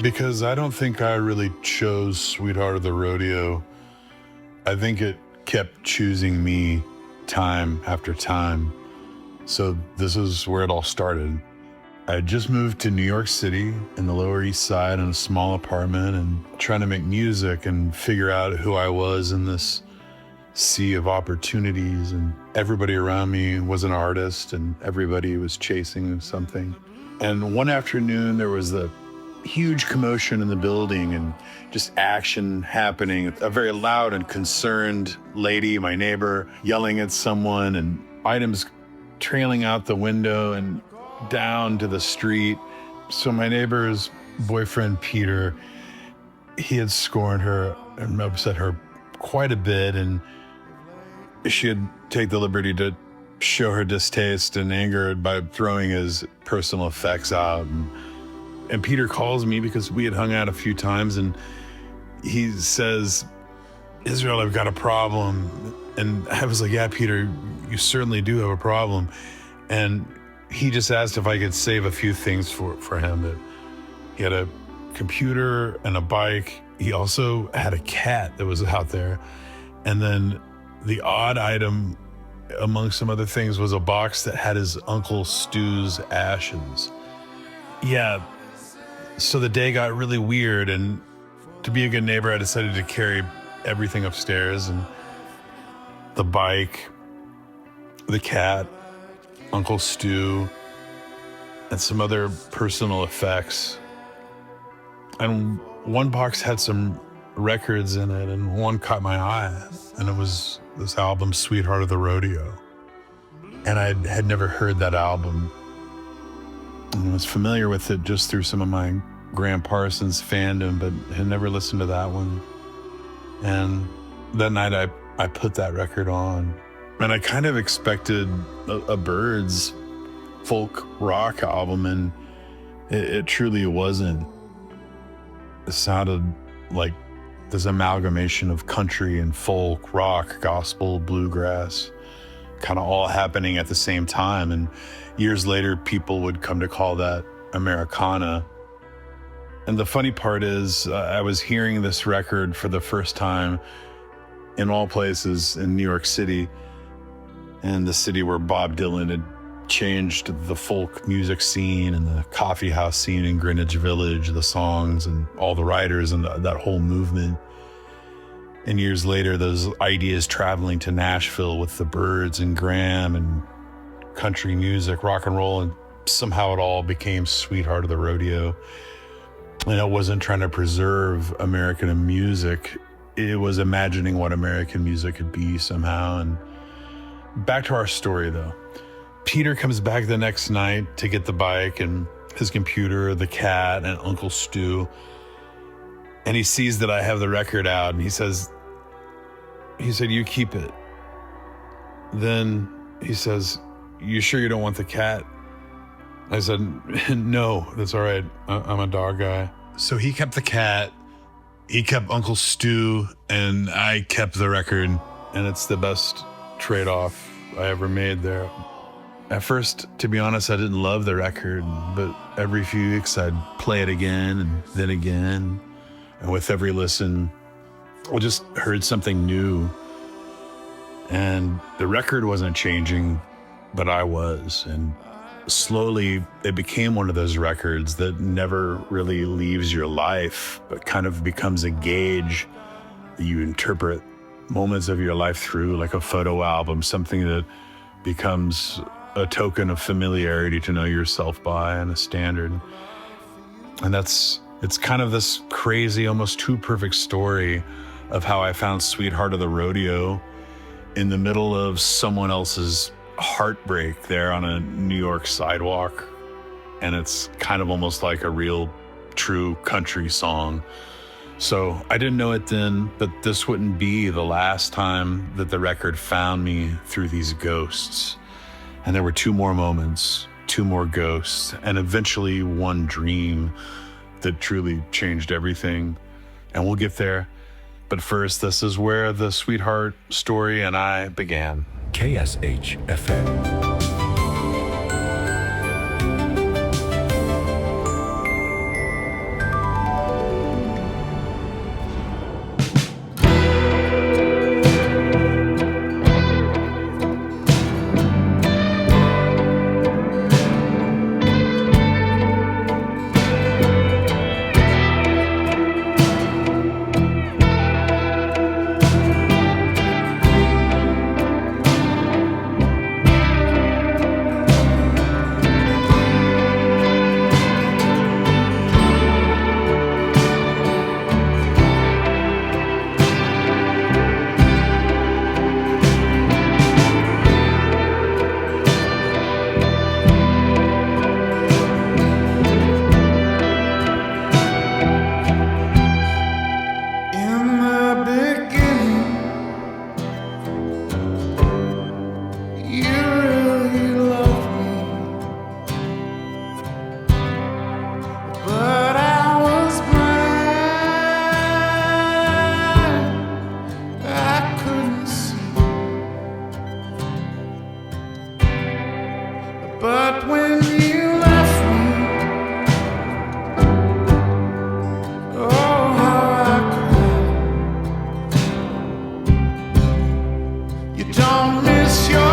Because I don't think I really chose Sweetheart of the Rodeo. I think it kept choosing me time after time. So this is where it all started. I had just moved to New York City in the Lower East Side in a small apartment and trying to make music and figure out who I was in this sea of opportunities. And everybody around me was an artist and everybody was chasing something. And one afternoon there was a huge commotion in the building and just action happening. A very loud and concerned lady, my neighbor, yelling at someone and items trailing out the window and down to the street. So my neighbor's boyfriend, Peter, he had scorned her and upset her quite a bit, and she had taken the liberty to show her distaste and anger by throwing his personal effects out. And Peter calls me because we had hung out a few times, and he says, "Israel, I've got a problem." And I was like, "Yeah, Peter, you certainly do have a problem." And he just asked if I could save a few things for him. That he had a computer and a bike. He also had a cat that was out there. And then the odd item among some other things was a box that had his Uncle Stu's ashes. Yeah, so the day got really weird, and to be a good neighbor, I decided to carry everything upstairs, and the bike, the cat, Uncle Stu, and some other personal effects. And one box had some records in it, and one caught my eye, and it was this album, Sweetheart of the Rodeo. And I had never heard that album. I was familiar with it just through some of my Graham Parsons fandom, but had never listened to that one. And that night I put that record on, and I kind of expected a Byrds folk rock album, and it truly wasn't. It sounded like this amalgamation of country and folk, rock, gospel, bluegrass, kind of all happening at the same time. And years later, people would come to call that Americana. And the funny part is, I was hearing this record for the first time in all places in New York City, and the city where Bob Dylan had changed the folk music scene and the coffee house scene in Greenwich Village, the songs and all the writers and that whole movement. And years later, those ideas traveling to Nashville with the Byrds and Graham and country music, rock and roll, and somehow it all became Sweetheart of the Rodeo. And it wasn't trying to preserve American music. It was imagining what American music could be somehow. And back to our story, though. Peter comes back the next night to get the bike and his computer, the cat, and Uncle Stu. And he sees that I have the record out, and he said, "You keep it." Then he says, "You sure you don't want the cat?" I said, "No, that's all right. I'm a dog guy." So he kept the cat, he kept Uncle Stu, and I kept the record. And it's the best trade-off I ever made there. At first, to be honest, I didn't love the record, but every few weeks I'd play it again and then again. And with every listen, I just heard something new. And the record wasn't changing, but I was. And slowly it became one of those records that never really leaves your life, but kind of becomes a gauge that you interpret moments of your life through, like a photo album, something that becomes a token of familiarity to know yourself by, and a standard. And it's kind of this crazy, almost too perfect story of how I found Sweetheart of the Rodeo in the middle of someone else's heartbreak there on a New York sidewalk. And it's kind of almost like a real, true country song. So I didn't know it then, but this wouldn't be the last time that the record found me through these ghosts. And there were two more moments, two more ghosts, and eventually one dream that truly changed everything. And we'll get there. But first, this is where the Sweetheart story and I began. KSH FM. But when you left me, oh how I cried. You don't miss your